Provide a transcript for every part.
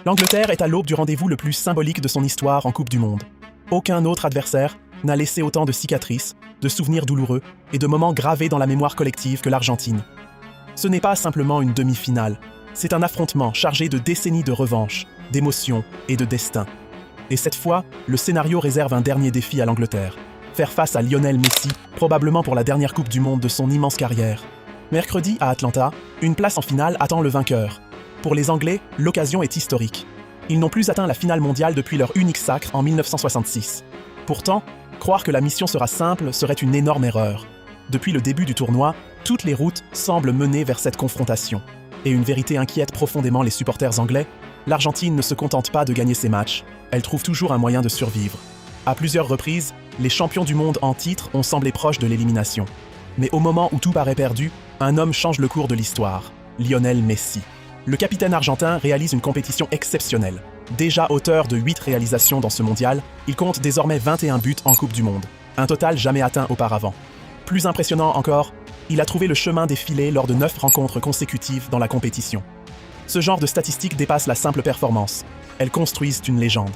L'Angleterre est à l'aube du rendez-vous le plus symbolique de son histoire en Coupe du Monde. Aucun autre adversaire n'a laissé autant de cicatrices, de souvenirs douloureux et de moments gravés dans la mémoire collective que l'Argentine. Ce n'est pas simplement une demi-finale, c'est un affrontement chargé de décennies de revanche, d'émotions et de destin. Et cette fois, le scénario réserve un dernier défi à l'Angleterre. Faire face à Lionel Messi, probablement pour la dernière Coupe du Monde de son immense carrière. Mercredi, à Atlanta, une place en finale attend le vainqueur. Pour les Anglais, l'occasion est historique. Ils n'ont plus atteint la finale mondiale depuis leur unique sacre en 1966. Pourtant, croire que la mission sera simple serait une énorme erreur. Depuis le début du tournoi, toutes les routes semblent mener vers cette confrontation. Et une vérité inquiète profondément les supporters anglais, l'Argentine ne se contente pas de gagner ses matchs, elle trouve toujours un moyen de survivre. À plusieurs reprises, les champions du monde en titre ont semblé proches de l'élimination. Mais au moment où tout paraît perdu, un homme change le cours de l'histoire, Lionel Messi. Le capitaine argentin réalise une compétition exceptionnelle. Déjà auteur de 8 réalisations dans ce mondial, il compte désormais 21 buts en Coupe du Monde, un total jamais atteint auparavant. Plus impressionnant encore, il a trouvé le chemin des filets lors de 9 rencontres consécutives dans la compétition. Ce genre de statistiques dépasse la simple performance. Elles construisent une légende.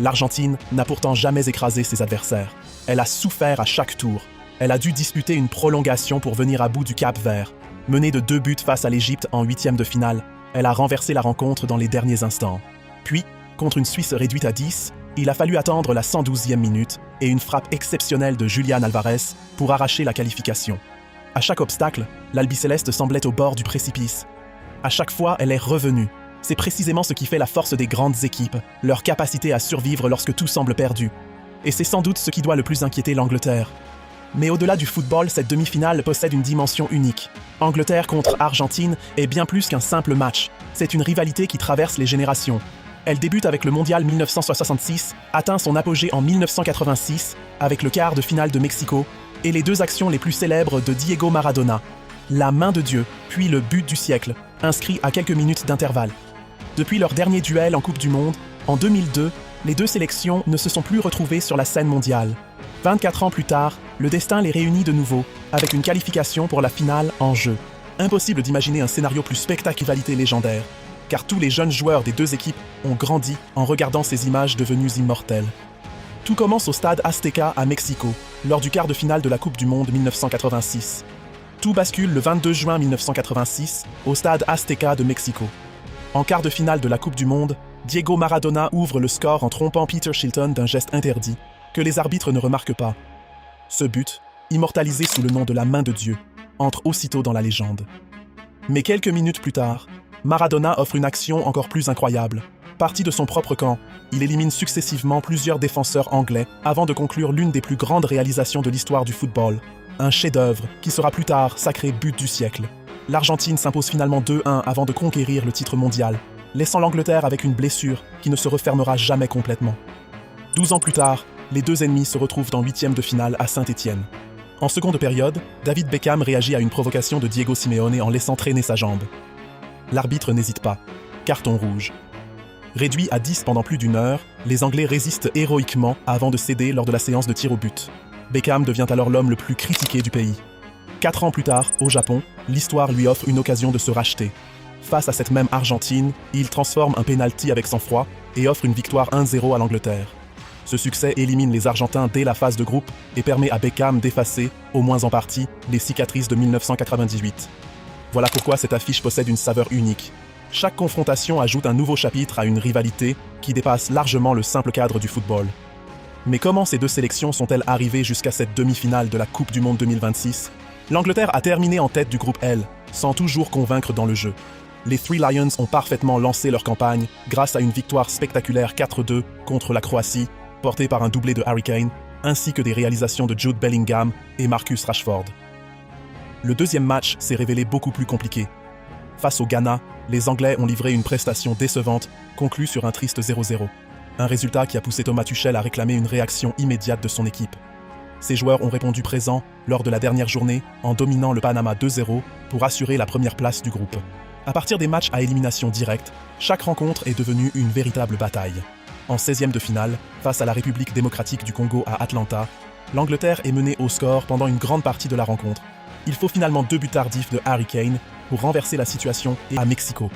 L'Argentine n'a pourtant jamais écrasé ses adversaires. Elle a souffert à chaque tour. Elle a dû disputer une prolongation pour venir à bout du Cap-Vert. Menée de 2 buts face à l'Égypte en 8e de finale, elle a renversé la rencontre dans les derniers instants. Puis, contre une Suisse réduite à 10, il a fallu attendre la 112e minute et une frappe exceptionnelle de Julián Álvarez pour arracher la qualification. À chaque obstacle, l'Albiceleste semblait au bord du précipice. À chaque fois, elle est revenue. C'est précisément ce qui fait la force des grandes équipes, leur capacité à survivre lorsque tout semble perdu. Et c'est sans doute ce qui doit le plus inquiéter l'Angleterre. Mais au-delà du football, cette demi-finale possède une dimension unique. Angleterre contre Argentine est bien plus qu'un simple match. C'est une rivalité qui traverse les générations. Elle débute avec le Mondial 1966, atteint son apogée en 1986 avec le quart de finale de Mexico et les 2 actions les plus célèbres de Diego Maradona, la main de Dieu, puis le but du siècle, inscrit à quelques minutes d'intervalle. Depuis leur dernier duel en Coupe du Monde, en 2002, les 2 sélections ne se sont plus retrouvées sur la scène mondiale. 24 ans plus tard, le destin les réunit de nouveau, avec une qualification pour la finale en jeu. Impossible d'imaginer un scénario plus spectaculaire légendaire, car tous les jeunes joueurs des 2 équipes ont grandi en regardant ces images devenues immortelles. Tout commence au stade Azteca à Mexico, lors du quart de finale de la Coupe du Monde 1986. Tout bascule le 22 juin 1986 au stade Azteca de Mexico. En quart de finale de la Coupe du Monde, Diego Maradona ouvre le score en trompant Peter Shilton d'un geste interdit, que les arbitres ne remarquent pas. Ce but, immortalisé sous le nom de la main de Dieu, entre aussitôt dans la légende. Mais quelques minutes plus tard, Maradona offre une action encore plus incroyable. Parti de son propre camp, il élimine successivement plusieurs défenseurs anglais avant de conclure l'une des plus grandes réalisations de l'histoire du football, un chef-d'œuvre qui sera plus tard sacré but du siècle. L'Argentine s'impose finalement 2-1 avant de conquérir le titre mondial, laissant l'Angleterre avec une blessure qui ne se refermera jamais complètement. 12 ans plus tard, les 2 ennemis se retrouvent en 8e de finale à Saint-Étienne. En seconde période, David Beckham réagit à une provocation de Diego Simeone en laissant traîner sa jambe. L'arbitre n'hésite pas. Carton rouge. Réduit à 10 pendant plus d'1 heure, les Anglais résistent héroïquement avant de céder lors de la séance de tir au but. Beckham devient alors l'homme le plus critiqué du pays. 4 ans plus tard, au Japon, l'histoire lui offre une occasion de se racheter. Face à cette même Argentine, il transforme un pénalty avec sang-froid et offre une victoire 1-0 à l'Angleterre. Ce succès élimine les Argentins dès la phase de groupe et permet à Beckham d'effacer, au moins en partie, les cicatrices de 1998. Voilà pourquoi cette affiche possède une saveur unique. Chaque confrontation ajoute un nouveau chapitre à une rivalité qui dépasse largement le simple cadre du football. Mais comment ces 2 sélections sont-elles arrivées jusqu'à cette demi-finale de la Coupe du Monde 2026 ? L'Angleterre a terminé en tête du groupe L, sans toujours convaincre dans le jeu. Les Three Lions ont parfaitement lancé leur campagne grâce à une victoire spectaculaire 4-2 contre la Croatie, portée par un doublé de Harry Kane, ainsi que des réalisations de Jude Bellingham et Marcus Rashford. Le 2e match s'est révélé beaucoup plus compliqué. Face au Ghana, les Anglais ont livré une prestation décevante, conclue sur un triste 0-0. Un résultat qui a poussé Thomas Tuchel à réclamer une réaction immédiate de son équipe. Ses joueurs ont répondu présent lors de la dernière journée en dominant le Panama 2-0 pour assurer la première place du groupe. À partir des matchs à élimination directe, chaque rencontre est devenue une véritable bataille. En 16e de finale, face à la République démocratique du Congo à Atlanta, l'Angleterre est menée au score pendant une grande partie de la rencontre. Il faut finalement 2 buts tardifs de Harry Kane pour renverser la situation à Mexico.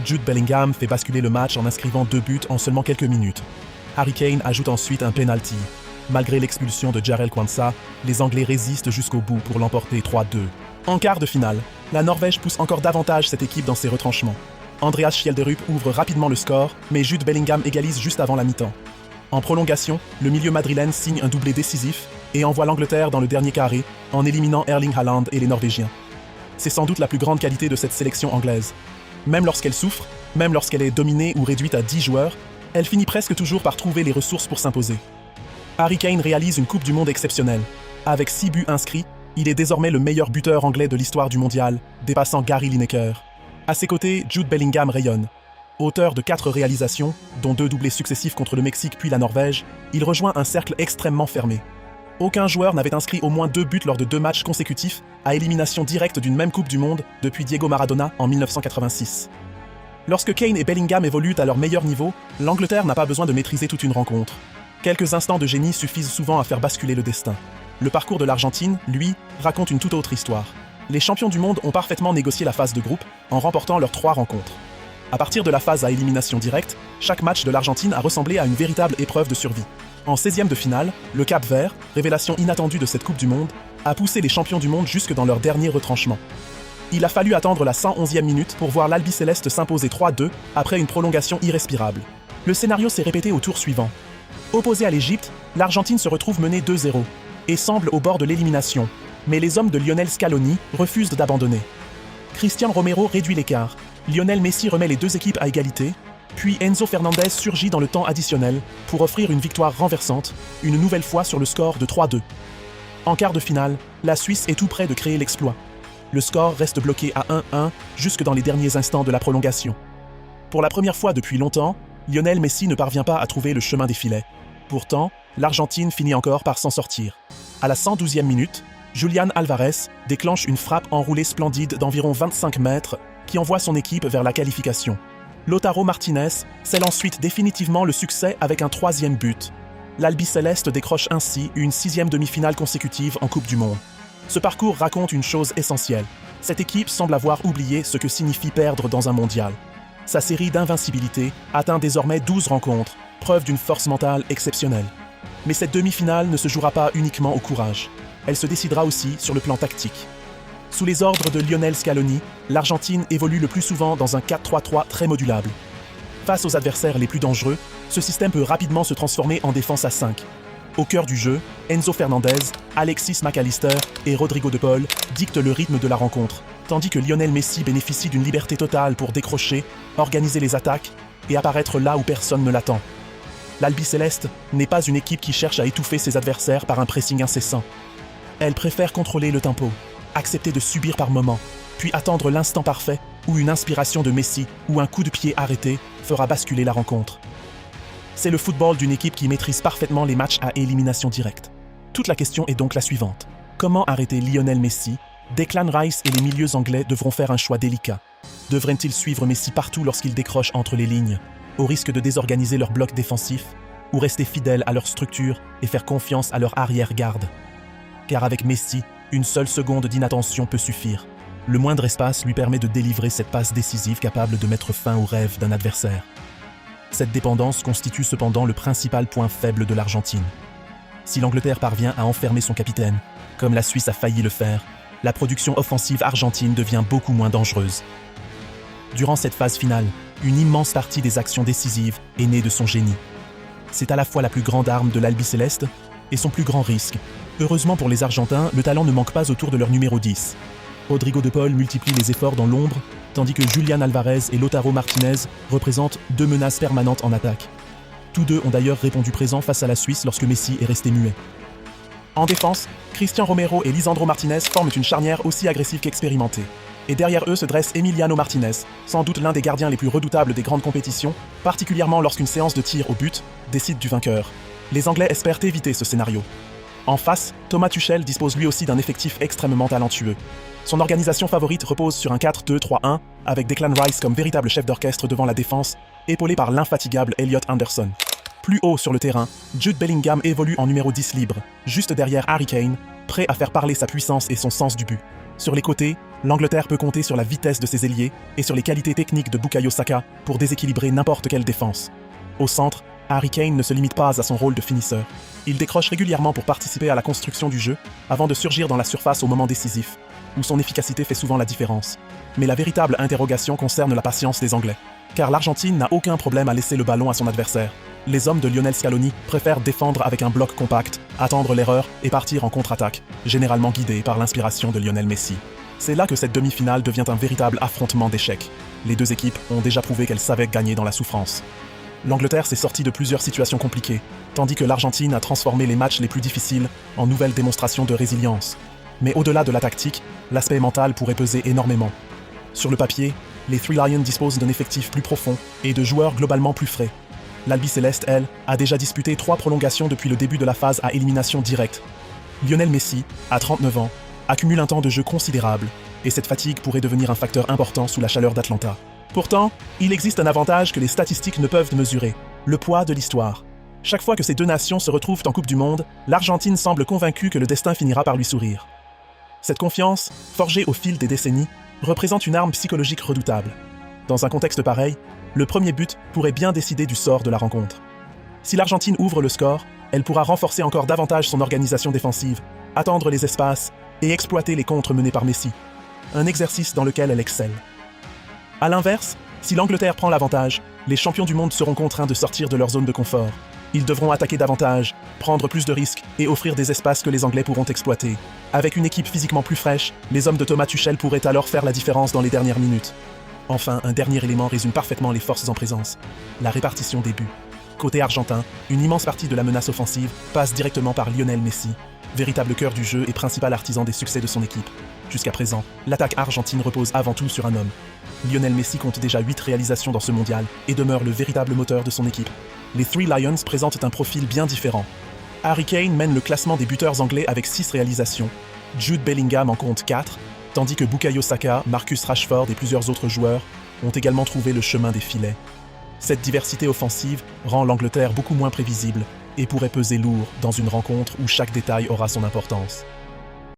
Jude Bellingham fait basculer le match en inscrivant 2 buts en seulement quelques minutes. Harry Kane ajoute ensuite un penalty. Malgré l'expulsion de Jarell Quansah, les Anglais résistent jusqu'au bout pour l'emporter 3-2. En quart de finale, la Norvège pousse encore davantage cette équipe dans ses retranchements. Andreas Schjelderup ouvre rapidement le score, mais Jude Bellingham égalise juste avant la mi-temps. En prolongation, le milieu madrilène signe un doublé décisif et envoie l'Angleterre dans le dernier carré en éliminant Erling Haaland et les Norvégiens. C'est sans doute la plus grande qualité de cette sélection anglaise. Même lorsqu'elle souffre, même lorsqu'elle est dominée ou réduite à 10 joueurs, elle finit presque toujours par trouver les ressources pour s'imposer. Harry Kane réalise une Coupe du Monde exceptionnelle. Avec 6 buts inscrits, il est désormais le meilleur buteur anglais de l'histoire du mondial, dépassant Gary Lineker. À ses côtés, Jude Bellingham rayonne. Auteur de 4 réalisations, dont 2 doublés successifs contre le Mexique puis la Norvège, il rejoint un cercle extrêmement fermé. Aucun joueur n'avait inscrit au moins 2 buts lors de 2 matchs consécutifs à élimination directe d'une même Coupe du Monde depuis Diego Maradona en 1986. Lorsque Kane et Bellingham évoluent à leur meilleur niveau, l'Angleterre n'a pas besoin de maîtriser toute une rencontre. Quelques instants de génie suffisent souvent à faire basculer le destin. Le parcours de l'Argentine, lui, raconte une toute autre histoire. Les champions du monde ont parfaitement négocié la phase de groupe en remportant leurs 3 rencontres. À partir de la phase à élimination directe, chaque match de l'Argentine a ressemblé à une véritable épreuve de survie. En 16e de finale, le Cap-Vert, révélation inattendue de cette Coupe du Monde, a poussé les champions du monde jusque dans leur dernier retranchement. Il a fallu attendre la 111e minute pour voir l'Albi-Céleste s'imposer 3-2 après une prolongation irrespirable. Le scénario s'est répété au tour suivant. Opposé à l'Égypte, l'Argentine se retrouve menée 2-0 et semble au bord de l'élimination, mais les hommes de Lionel Scaloni refusent d'abandonner. Cristian Romero réduit l'écart, Lionel Messi remet les 2 équipes à égalité, puis Enzo Fernandez surgit dans le temps additionnel pour offrir une victoire renversante, une nouvelle fois sur le score de 3-2. En quart de finale, la Suisse est tout près de créer l'exploit. Le score reste bloqué à 1-1 jusque dans les derniers instants de la prolongation. Pour la première fois depuis longtemps, Lionel Messi ne parvient pas à trouver le chemin des filets. Pourtant, l'Argentine finit encore par s'en sortir. À la 112e minute, Julián Álvarez déclenche une frappe enroulée splendide d'environ 25 mètres qui envoie son équipe vers la qualification. Lautaro Martinez scelle ensuite définitivement le succès avec un 3e but. L'Albi-Céleste décroche ainsi une 6e demi-finale consécutive en Coupe du Monde. Ce parcours raconte une chose essentielle. Cette équipe semble avoir oublié ce que signifie perdre dans un mondial. Sa série d'invincibilité atteint désormais 12 rencontres, preuve d'une force mentale exceptionnelle. Mais cette demi-finale ne se jouera pas uniquement au courage. Elle se décidera aussi sur le plan tactique. Sous les ordres de Lionel Scaloni, l'Argentine évolue le plus souvent dans un 4-3-3 très modulable. Face aux adversaires les plus dangereux, ce système peut rapidement se transformer en défense à 5. Au cœur du jeu, Enzo Fernandez, Alexis McAllister et Rodrigo de Paul dictent le rythme de la rencontre, tandis que Lionel Messi bénéficie d'une liberté totale pour décrocher, organiser les attaques et apparaître là où personne ne l'attend. L'Albi-Céleste n'est pas une équipe qui cherche à étouffer ses adversaires par un pressing incessant. Elle préfère contrôler le tempo, accepter de subir par moments, puis attendre l'instant parfait où une inspiration de Messi ou un coup de pied arrêté fera basculer la rencontre. C'est le football d'une équipe qui maîtrise parfaitement les matchs à élimination directe. Toute la question est donc la suivante. Comment arrêter Lionel Messi? Declan Rice et les milieux anglais devront faire un choix délicat. Devraient-ils suivre Messi partout lorsqu'il décroche entre les lignes, au risque de désorganiser leur bloc défensif, ou rester fidèles à leur structure et faire confiance à leur arrière-garde? Car avec Messi, une seule seconde d'inattention peut suffire. Le moindre espace lui permet de délivrer cette passe décisive capable de mettre fin au rêve d'un adversaire. Cette dépendance constitue cependant le principal point faible de l'Argentine. Si l'Angleterre parvient à enfermer son capitaine, comme la Suisse a failli le faire, la production offensive argentine devient beaucoup moins dangereuse. Durant cette phase finale, une immense partie des actions décisives est née de son génie. C'est à la fois la plus grande arme de l'Albi-Céleste et son plus grand risque. Heureusement pour les Argentins, le talent ne manque pas autour de leur numéro 10. Rodrigo de Paul multiplie les efforts dans l'ombre, tandis que Julián Álvarez et Lautaro Martinez représentent 2 menaces permanentes en attaque. Tous deux ont d'ailleurs répondu présent face à la Suisse lorsque Messi est resté muet. En défense, Cristian Romero et Lisandro Martinez forment une charnière aussi agressive qu'expérimentée. Et derrière eux se dresse Emiliano Martinez, sans doute l'un des gardiens les plus redoutables des grandes compétitions, particulièrement lorsqu'une séance de tir au but décide du vainqueur. Les Anglais espèrent éviter ce scénario. En face, Thomas Tuchel dispose lui aussi d'un effectif extrêmement talentueux. Son organisation favorite repose sur un 4-2-3-1, avec Declan Rice comme véritable chef d'orchestre devant la défense, épaulé par l'infatigable Elliot Anderson. Plus haut sur le terrain, Jude Bellingham évolue en numéro 10 libre, juste derrière Harry Kane, prêt à faire parler sa puissance et son sens du but. Sur les côtés, L'Angleterre peut compter sur la vitesse de ses ailiers et sur les qualités techniques de Bukayo Saka pour déséquilibrer n'importe quelle défense. Au centre, Harry Kane ne se limite pas à son rôle de finisseur. Il décroche régulièrement pour participer à la construction du jeu avant de surgir dans la surface au moment décisif, où son efficacité fait souvent la différence. Mais la véritable interrogation concerne la patience des Anglais. Car l'Argentine n'a aucun problème à laisser le ballon à son adversaire. Les hommes de Lionel Scaloni préfèrent défendre avec un bloc compact, attendre l'erreur et partir en contre-attaque, généralement guidés par l'inspiration de Lionel Messi. C'est là que cette demi-finale devient un véritable affrontement d'échecs. Les deux équipes ont déjà prouvé qu'elles savaient gagner dans la souffrance. L'Angleterre s'est sortie de plusieurs situations compliquées, tandis que l'Argentine a transformé les matchs les plus difficiles en nouvelles démonstrations de résilience. Mais au-delà de la tactique, l'aspect mental pourrait peser énormément. Sur le papier, les Three Lions disposent d'un effectif plus profond et de joueurs globalement plus frais. L'Albi-Céleste, elle, a déjà disputé 3 prolongations depuis le début de la phase à élimination directe. Lionel Messi, à 39 ans, accumule un temps de jeu considérable, et cette fatigue pourrait devenir un facteur important sous la chaleur d'Atlanta. Pourtant, il existe un avantage que les statistiques ne peuvent mesurer, le poids de l'histoire. Chaque fois que ces deux nations se retrouvent en Coupe du Monde, l'Argentine semble convaincue que le destin finira par lui sourire. Cette confiance, forgée au fil des décennies, représente une arme psychologique redoutable. Dans un contexte pareil, le premier but pourrait bien décider du sort de la rencontre. Si l'Argentine ouvre le score, elle pourra renforcer encore davantage son organisation défensive, attendre les espaces et exploiter les contres menés par Messi. Un exercice dans lequel elle excelle. A l'inverse, si l'Angleterre prend l'avantage, les champions du monde seront contraints de sortir de leur zone de confort. Ils devront attaquer davantage, prendre plus de risques et offrir des espaces que les Anglais pourront exploiter. Avec une équipe physiquement plus fraîche, les hommes de Thomas Tuchel pourraient alors faire la différence dans les dernières minutes. Enfin, un dernier élément résume parfaitement les forces en présence. La répartition des buts. Côté argentin, une immense partie de la menace offensive passe directement par Lionel Messi, véritable cœur du jeu et principal artisan des succès de son équipe. Jusqu'à présent, l'attaque argentine repose avant tout sur un homme. Lionel Messi compte déjà 8 réalisations dans ce mondial et demeure le véritable moteur de son équipe. Les Three Lions présentent un profil bien différent. Harry Kane mène le classement des buteurs anglais avec 6 réalisations, Jude Bellingham en compte 4, tandis que Bukayo Saka, Marcus Rashford et plusieurs autres joueurs ont également trouvé le chemin des filets. Cette diversité offensive rend l'Angleterre beaucoup moins prévisible et pourrait peser lourd dans une rencontre où chaque détail aura son importance.